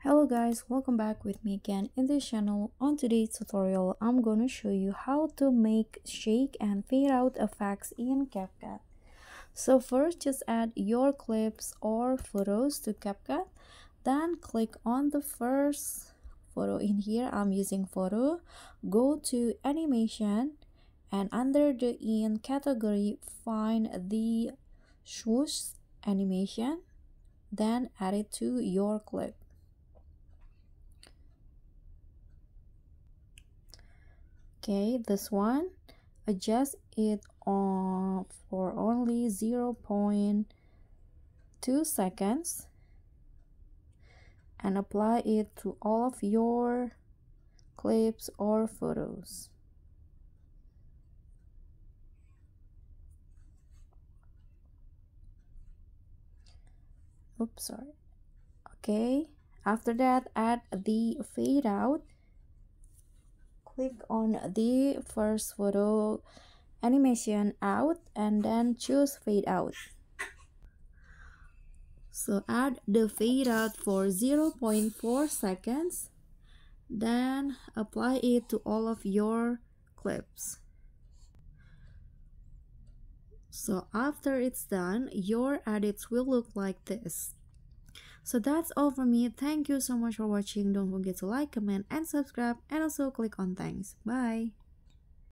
Hello guys, welcome back with me again in this channel. On today's tutorial, I'm gonna show you how to make shake and fade out effects in CapCut. So first, just add your clips or photos to CapCut. Then click on the first photo in here. I'm using photo. Go to animation and under the in category, find the swoosh animation. Then add it to your clip. Okay, this one, adjust it on for only 0.2 seconds and apply it to all of your clips or photos. Oops, sorry. Okay, after that, add the fade out. Click on the first photo animation out and then choose fade out. So add the fade out for 0.4 seconds, then apply it to all of your clips. So after it's done, your edits will look like this. So that's all from me. Thank you so much for watching. Don't forget to like, comment, and subscribe, and also click on thanks. Bye.